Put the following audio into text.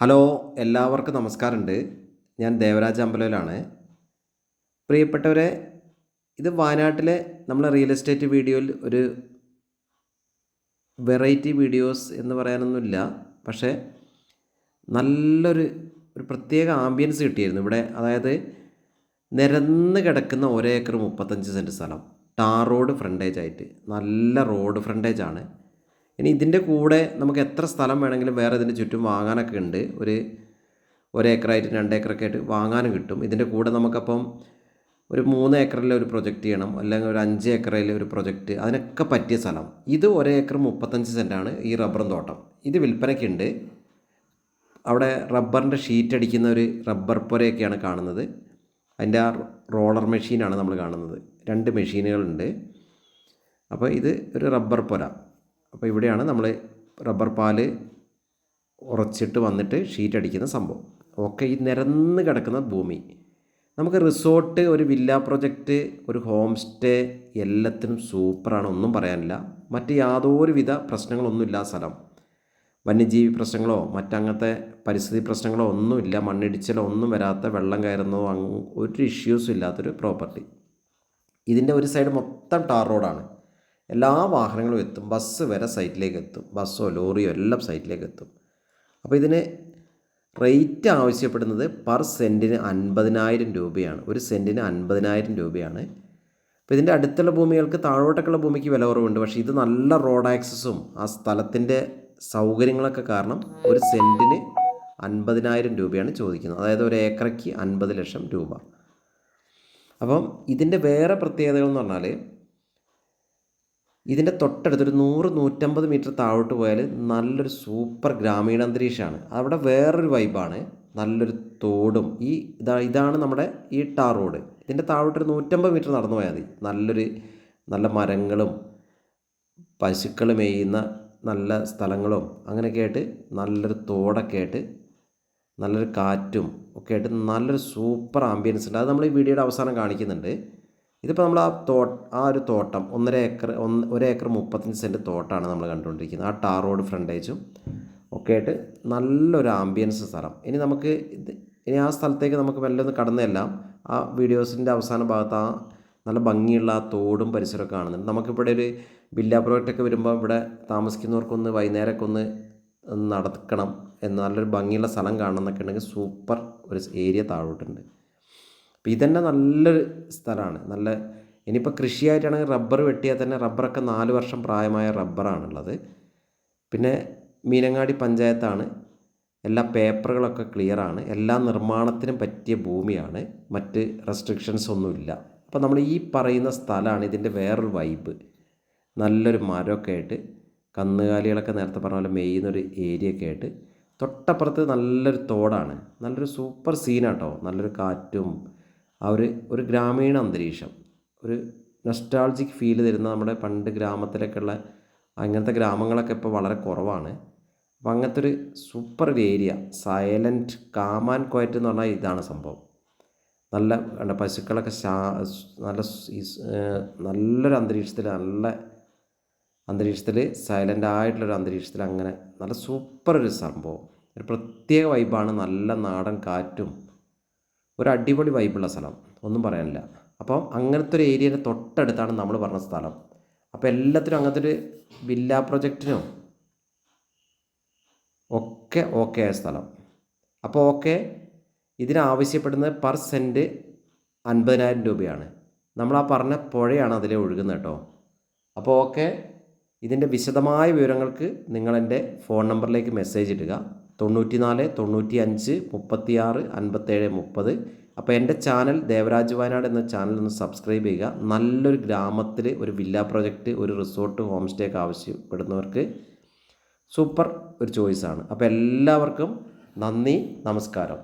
Hello, എല്ലാവർക്കും നമസ്കാരമുണ്ട്. ഞാൻ ദേവരാജ് അമ്പലയിലാണ്. പ്രിയപ്പെട്ടവരെ, ഇത് വയനാട്ടിലെ നമ്മളെ റിയൽ എസ്റ്റേറ്റ് വീഡിയോയിൽ ഒരു വെറൈറ്റി വീഡിയോസ് എന്ന് പറയാനൊന്നുമില്ല. പക്ഷേ നല്ലൊരു പ്രത്യേക ആംബിയൻസ് കിട്ടിയിരുന്നു ഇവിടെ. അതായത് നിരന്ന് കിടക്കുന്ന 1 ഏക്കർ 35 സെൻറ്റ് സ്ഥലം, ടാർ റോഡ് ഫ്രണ്ടേജ് ആയിട്ട്, നല്ല റോഡ് ഫ്രണ്ടേജ് ആണ്. ഇനി ഇതിൻ്റെ കൂടെ നമുക്ക് എത്ര സ്ഥലം വേണമെങ്കിലും വേറെ ഇതിൻ്റെ ചുറ്റും വാങ്ങാനൊക്കെ ഉണ്ട്. ഒരു ഏക്കറായിട്ട് 2 ഏക്കറൊക്കെ ആയിട്ട് വാങ്ങാനും കിട്ടും. ഇതിൻ്റെ കൂടെ നമുക്കപ്പം ഒരു 3 ഏക്കറിൽ ഒരു പ്രൊജക്റ്റ് ചെയ്യണം, അല്ലെങ്കിൽ ഒരു 5 ഏക്കറിൽ ഒരു പ്രൊജക്റ്റ്, അതിനൊക്കെ പറ്റിയ സ്ഥലം. ഇത് 1 ഏക്കർ 35 സെൻറ്റാണ് ഈ റബ്ബറും തോട്ടം. ഇത് വിൽപ്പനയ്ക്കുണ്ട്. അവിടെ റബ്ബറിൻ്റെ ഷീറ്റ് അടിക്കുന്ന ഒരു റബ്ബർ പുരയൊക്കെയാണ് കാണുന്നത്. അതിൻ്റെ ആ റോളർ മെഷീനാണ് നമ്മൾ കാണുന്നത്. 2 മെഷീനുകളുണ്ട്. അപ്പോൾ ഇത് ഒരു റബ്ബർ പുര. അപ്പോൾ ഇവിടെയാണ് നമ്മൾ റബ്ബർ പാല് ഉറച്ചിട്ട് വന്നിട്ട് ഷീറ്റ് അടിക്കുന്ന സംഭവം. ഓക്കെ, ഈ നിരന്ന് കിടക്കുന്ന ഭൂമി, നമുക്ക് റിസോർട്ട്, ഒരു വില്ല പ്രൊജക്റ്റ്, ഒരു ഹോം സ്റ്റേ, എല്ലാത്തിനും സൂപ്പറാണ്, ഒന്നും പറയാനില്ല. മറ്റ് യാതൊരുവിധ പ്രശ്നങ്ങളൊന്നുമില്ല. സ്ഥലം വന്യജീവി പ്രശ്നങ്ങളോ മറ്റങ്ങനത്തെ പരിസ്ഥിതി പ്രശ്നങ്ങളോ ഒന്നുമില്ല. മണ്ണിടിച്ചിലോ ഒന്നും വരാത്ത, വെള്ളം കയറുന്നതോ ഒരു ഇഷ്യൂസും ഇല്ലാത്തൊരു പ്രോപ്പർട്ടി. ഇതിൻ്റെ ഒരു സൈഡ് മൊത്തം ടാർ റോഡാണ്. എല്ലാ വാഹനങ്ങളും എത്തും, ബസ് വരെ സൈറ്റിലേക്ക് എത്തും, ബസ്സോ ലോറിയോ എല്ലാം സൈറ്റിലേക്ക് എത്തും. അപ്പോൾ ഇതിന് റേറ്റ് ആവശ്യപ്പെടുന്നത് പെർ സെൻറ്റിന് 50,000 രൂപയാണ്. ഒരു സെൻറ്റിന് 50,000 രൂപയാണ്. അപ്പോൾ ഇതിൻ്റെ അടുത്തുള്ള ഭൂമികൾക്ക്, താഴോട്ടൊക്കെയുള്ള ഭൂമിക്ക് വില കുറവുണ്ട്. പക്ഷേ ഇത് നല്ല റോഡ് ആക്സസും ആ സ്ഥലത്തിൻ്റെ സൗകര്യങ്ങളൊക്കെ കാരണം ഒരു സെൻറ്റിന് 50,000 രൂപയാണ് ചോദിക്കുന്നത്. അതായത് ഒരു ഏക്കറയ്ക്ക് 50 ലക്ഷം രൂപ. അപ്പം ഇതിൻ്റെ വേറെ പ്രത്യേകതകൾ എന്ന് പറഞ്ഞാൽ, ഇതിൻ്റെ തൊട്ടടുത്തൊരു 100-150 മീറ്റർ താഴോട്ട് പോയാൽ നല്ലൊരു സൂപ്പർ ഗ്രാമീണ അന്തരീക്ഷമാണ്. അവിടെ വേറൊരു വൈബാണ്. നല്ലൊരു തോടും, ഇതാണ് നമ്മുടെ ഈ ടാർ റോഡ്. ഇതിൻ്റെ താഴോട്ടൊരു 150 മീറ്റർ നടന്നു പോയാൽ മതി. നല്ല മരങ്ങളും പശുക്കൾ മേയുന്ന നല്ല സ്ഥലങ്ങളും അങ്ങനെയൊക്കെ ആയിട്ട്, നല്ലൊരു തോടൊക്കെ ആയിട്ട്, നല്ലൊരു കാറ്റും ഒക്കെ ആയിട്ട് നല്ലൊരു സൂപ്പർ ആംബിയൻസ് ഉണ്ട്. അത് നമ്മൾ ഈ വീഡിയോയുടെ അവസാനം കാണിക്കുന്നുണ്ട്. ഇതിപ്പോൾ നമ്മൾ ആ ഒരു തോട്ടം, 1 ഏക്കർ 35 സെൻറ്റ് തോട്ടമാണ് നമ്മൾ കണ്ടുകൊണ്ടിരിക്കുന്നത്. ആ ടാർ റോഡ് ഫ്രണ്ടേജും ഒക്കെ ആയിട്ട് നല്ലൊരു ആംബിയൻസ് സ്ഥലം. ഇനി ആ സ്ഥലത്തേക്ക് നമുക്ക് മെല്ലെ ഒന്ന് കടന്നെല്ലാം ആ വീഡിയോസിൻ്റെ അവസാന ഭാഗത്ത് ആ നല്ല ഭംഗിയുള്ള ആ തോടും പരിസരമൊക്കെ കാണുന്നുണ്ട്. നമുക്കിവിടെ ഒരു വില്ല പ്രോജക്റ്റൊക്കെ വരുമ്പോൾ ഇവിടെ താമസിക്കുന്നവർക്കൊന്ന് വൈകുന്നേരമൊക്കെ ഒന്ന് നടക്കണം എന്ന്, നല്ലൊരു ഭംഗിയുള്ള സ്ഥലം കാണണം എന്നൊക്കെ ഉണ്ടെങ്കിൽ സൂപ്പർ ഒരു ഏരിയ താഴോട്ടുണ്ട്. അപ്പോൾ ഇതന്നെ നല്ലൊരു സ്ഥലമാണ്. ഇനിയിപ്പോൾ കൃഷിയായിട്ടാണെങ്കിൽ റബ്ബർ വെട്ടിയാൽ തന്നെ റബ്ബറൊക്കെ 4 വർഷം പ്രായമായ റബ്ബറാണുള്ളത്. പിന്നെ മീനങ്ങാടി പഞ്ചായത്താണ്. എല്ലാ പേപ്പറുകളൊക്കെ ക്ലിയറാണ്. എല്ലാ നിർമ്മാണത്തിനും പറ്റിയ ഭൂമിയാണ്. മറ്റ് റെസ്ട്രിക്ഷൻസ് ഒന്നുമില്ല. അപ്പോൾ നമ്മൾ ഈ പറയുന്ന സ്ഥലമാണ് ഇതിൻ്റെ വേറൊരു വൈബ്. നല്ലൊരു മരമൊക്കെ ആയിട്ട്, കന്നുകാലികളൊക്കെ നേരത്തെ പറഞ്ഞ പോലെ മേയുന്നൊരു ഏരിയ ഒക്കെ ആയിട്ട്, തൊട്ടപ്പുറത്ത് നല്ലൊരു തോടാണ്. നല്ലൊരു സൂപ്പർ സീനാട്ടോ. നല്ലൊരു കാറ്റും ആ ഒരു ഗ്രാമീണ അന്തരീക്ഷം, ഒരു നൊസ്റ്റാൾജിക് ഫീൽ തരുന്ന, നമ്മുടെ പണ്ട് ഗ്രാമത്തിലൊക്കെയുള്ള അങ്ങനത്തെ ഗ്രാമങ്ങളൊക്കെ ഇപ്പോൾ വളരെ കുറവാണ്. അപ്പോൾ അങ്ങനത്തെ ഒരു സൂപ്പർ ഒരു area, silent, calm and quiet എന്ന് പറഞ്ഞാൽ ഇതാണ് സംഭവം. നല്ല പശുക്കളൊക്കെ നല്ലൊരു അന്തരീക്ഷത്തിൽ സൈലൻ്റ് ആയിട്ടുള്ളൊരു അന്തരീക്ഷത്തിൽ, അങ്ങനെ നല്ല സൂപ്പർ ഒരു സംഭവം. ഒരു പ്രത്യേക വൈബാണ്. നല്ല നാടൻ കാറ്റും, ഒരു അടിപൊളി വൈബുള്ള സ്ഥലം, ഒന്നും പറയാനില്ല. അപ്പം അങ്ങനത്തെ ഒരു ഏരിയയുടെ തൊട്ടടുത്താണ് നമ്മൾ പറഞ്ഞ സ്ഥലം. അപ്പോൾ എല്ലാത്തിനും അങ്ങനത്തെ ഒരു വില്ല പ്രൊജക്റ്റിനും ഒക്കെ ഓക്കെ ആയ സ്ഥലം. അപ്പോൾ ഓക്കെ, ഇതിനാവശ്യപ്പെടുന്നത് പെർ സെൻറ്റ് 50,000 രൂപയാണ്. നമ്മൾ ആ പറഞ്ഞ പുഴയാണ് അതിലെ ഒഴുകുന്നത് കേട്ടോ. അപ്പോൾ ഓക്കെ, ഇതിൻ്റെ വിശദമായ വിവരങ്ങൾക്ക് നിങ്ങളെൻ്റെ ഫോൺ നമ്പറിലേക്ക് മെസ്സേജ് ഇടുക. 94 95 36 57 30. അപ്പോൾ എൻ്റെ ചാനൽ ദേവരാജ് വയനാട് എന്ന ചാനൽ ഒന്ന് സബ്സ്ക്രൈബ് ചെയ്യുക. നല്ലൊരു ഗ്രാമത്തിൽ ഒരു വില്ല പ്രൊജക്റ്റ്, ഒരു റിസോർട്ട്, ഹോം സ്റ്റേ ഒക്കെ ആവശ്യപ്പെടുന്നവർക്ക് സൂപ്പർ ഒരു ചോയ്സാണ്. അപ്പോൾ എല്ലാവർക്കും നന്ദി, നമസ്കാരം.